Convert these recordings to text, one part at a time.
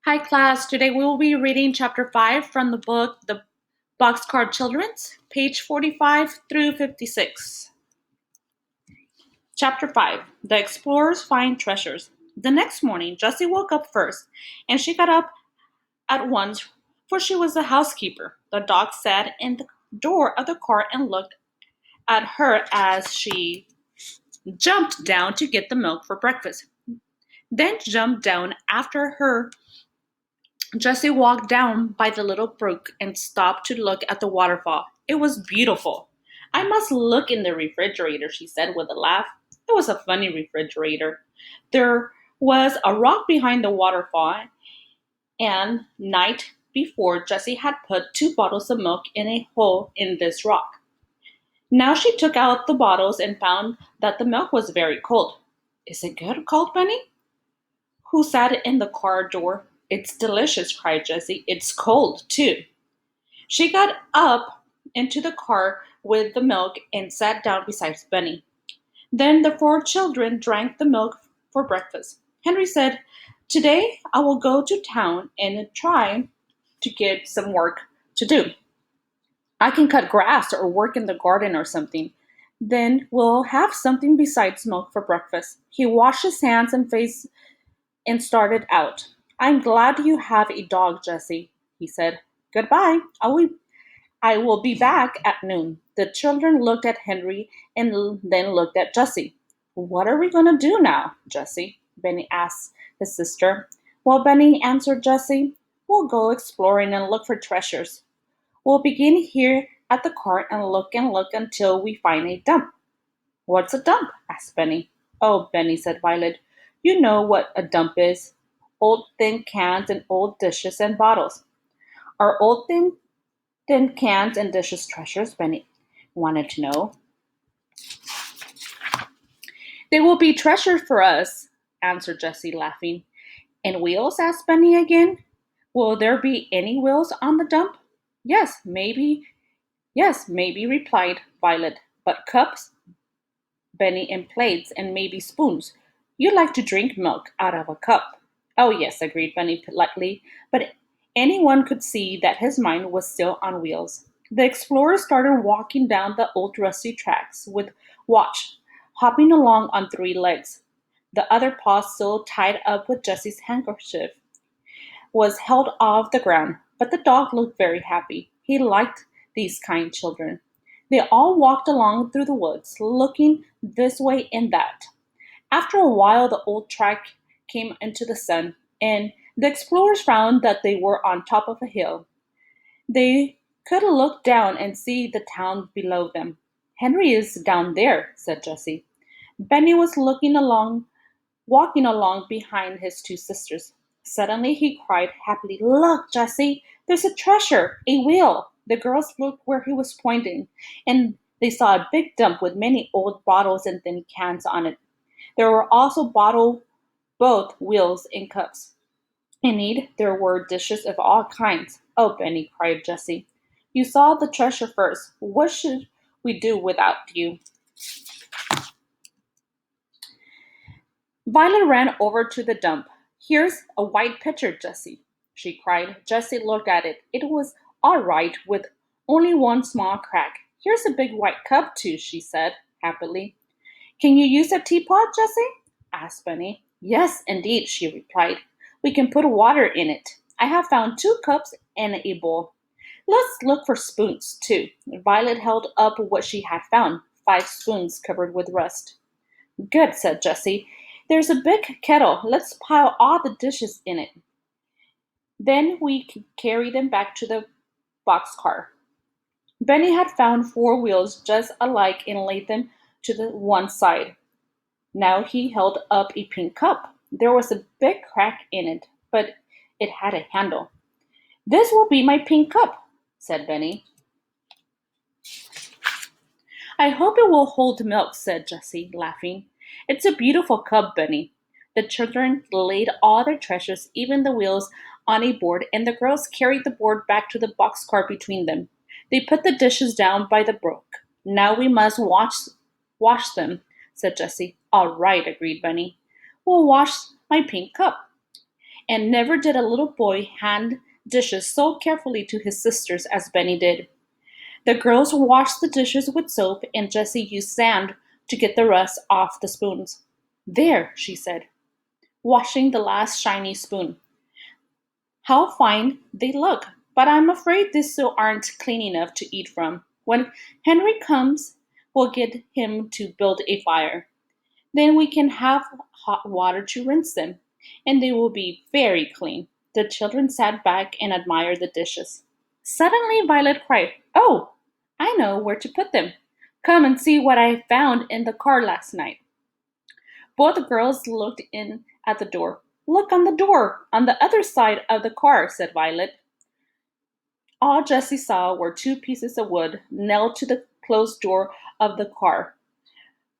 Hi, class. Today we will be reading chapter 5 from the book The Boxcar Children's, page 45 through 56. Chapter 5 The Explorers Find Treasures. The next morning, Jessie woke up first, and she got up at once, for she was the housekeeper. The dog sat in the door of the car and looked at her as she jumped down to get the milk for breakfast, then jumped down after her. Jessie walked down by the little brook and stopped to look at the waterfall. It was beautiful. I must look in the refrigerator, she said with a laugh. It was a funny refrigerator. There was a rock behind the waterfall, and night before Jessie had put 2 bottles of milk in a hole in this rock. Now she took out the bottles and found that the milk was very cold. Is it good? Called Benny, who sat in the car door. It's delicious, cried Jessie. It's cold, too. She got up into the car with the milk and sat down beside Benny. Then the 4 children drank the milk for breakfast. Henry said, Today I will go to town and try to get some work to do. I can cut grass or work in the garden or something. Then we'll have something besides milk for breakfast. He washed his hands and face and started out. I'm glad you have a dog, Jessie, he said. Goodbye. I will be back at noon. The children looked at Henry and then looked at Jessie. What are we going to do now, Jessie? Benny asked his sister. Well, Benny, answered Jessie, we'll go exploring and look for treasures. We'll begin here at the cart and look until we find a dump. What's a dump? Asked Benny. Oh, Benny, said Violet, you know what a dump is. Old thin cans and old dishes and bottles. Are old thin cans and dishes treasures? Benny wanted to know. They will be treasures for us, answered Jessie, laughing. And wheels? Asked Benny again. Will there be any wheels on the dump? Yes, maybe, replied Violet. But cups, Benny, and plates, and maybe spoons. You like to drink milk out of a cup. Oh, yes, agreed Benny politely, but anyone could see that his mind was still on wheels. The explorers started walking down the old rusty tracks with Watch hopping along on 3 legs. The other paw, still tied up with Jessie's handkerchief, was held off the ground, but the dog looked very happy. He liked these kind children. They all walked along through the woods, looking this way and that. After a while, the old track came into the sun, and the explorers found that they were on top of a hill. They could look down and see the town below them. Henry is down there, said Jessie. Benny was walking along behind his 2 sisters. Suddenly he cried happily, Look, Jessie, there's a treasure, a wheel. The girls looked where he was pointing, and they saw a big dump with many old bottles and thin cans on it. There were also both wheels and cups. Indeed, there were dishes of all kinds. Oh, Benny, cried Jessie. You saw the treasure first. What should we do without you? Violet ran over to the dump. Here's a white pitcher, Jessie, she cried. Jessie looked at it. It was all right, with only one small crack. Here's a big white cup, too, she said happily. Can you use a teapot, Jessie? Asked Benny. Yes, indeed, she replied. We can put water in it. I have found 2 cups and a bowl. Let's look for spoons, too. Violet held up what she had found, 5 spoons covered with rust. Good, said Jessie. There's a big kettle. Let's pile all the dishes in it. Then we can carry them back to the boxcar. Benny had found 4 wheels just alike and laid them to the one side. Now he held up a pink cup. There was a big crack in it, but it had a handle. This will be my pink cup, said Benny. I hope it will hold milk, said Jessie, laughing. It's a beautiful cup, Benny. The children laid all their treasures, even the wheels, on a board, and the girls carried the board back to the boxcar between them. They put the dishes down by the brook. Now we must wash them, said Jessie. All right, agreed Benny. We'll wash my pink cup. and never did a little boy hand dishes so carefully to his sisters as Benny did. The girls washed the dishes with soap, and Jessie used sand to get the rust off the spoons. There, she said, washing the last shiny spoon. How fine they look! But I'm afraid these still aren't clean enough to eat from. When Henry comes, we'll get him to build a fire. Then we can have hot water to rinse them, and they will be very clean. The children sat back and admired the dishes. Suddenly, Violet cried, "Oh, I know where to put them. Come and see what I found in the car last night." Both girls looked in at the door. "Look on the door, on the other side of the car," said Violet. All Jessie saw were two pieces of wood nailed to the closed door of the car,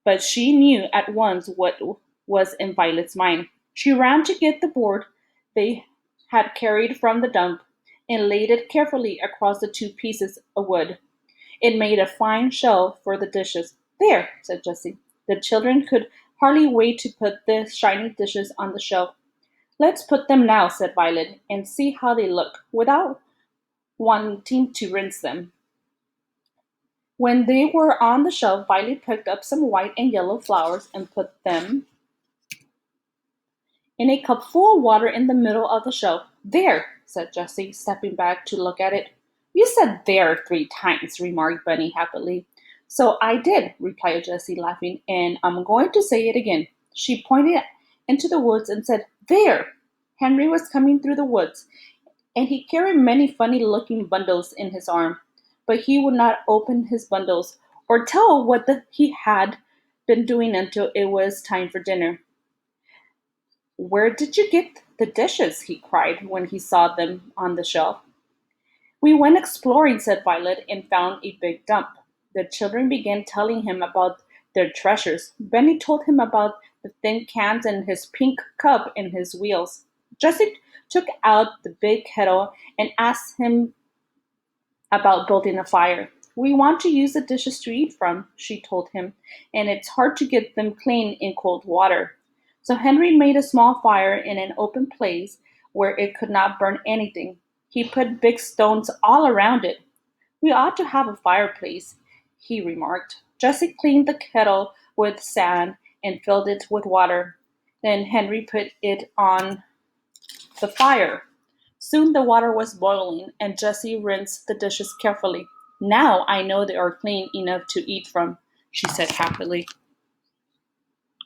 but she knew at once what was in Violet's mind. She ran to get the board they had carried from the dump and laid it carefully across the two pieces of wood. It made a fine shelf for the dishes. "There," said Jessie. The children could hardly wait to put the shiny dishes on the shelf. "Let's put them now," said Violet, "and see how they look, without wanting to rinse them." When they were on the shelf, Violet picked up some white and yellow flowers and put them in a cup full of water in the middle of the shelf. "There," said Jessie, stepping back to look at it. "You said 'there' 3 times," remarked Bunny happily. "So I did," replied Jessie, laughing, "and I'm going to say it again." She pointed into the woods and said, "There!" Henry was coming through the woods, and he carried many funny-looking bundles in his arm, but he would not open his bundles or tell what he had been doing until it was time for dinner. "Where did you get the dishes?" he cried when he saw them on the shelf. "We went exploring," said Violet, "and found a big dump." The children began telling him about their treasures. Benny told him about the tin cans and his pink cup and his wheels. Jessie took out the big kettle and asked him about building a fire. "We want to use the dishes to eat from," she told him, "and it's hard to get them clean in cold water." So Henry made a small fire in an open place where it could not burn anything. He put big stones all around it. "We ought to have a fireplace," he remarked. Jessie cleaned the kettle with sand and filled it with water. Then Henry put it on the fire. Soon the water was boiling, and Jessie rinsed the dishes carefully. "Now I know they are clean enough to eat from," she said happily.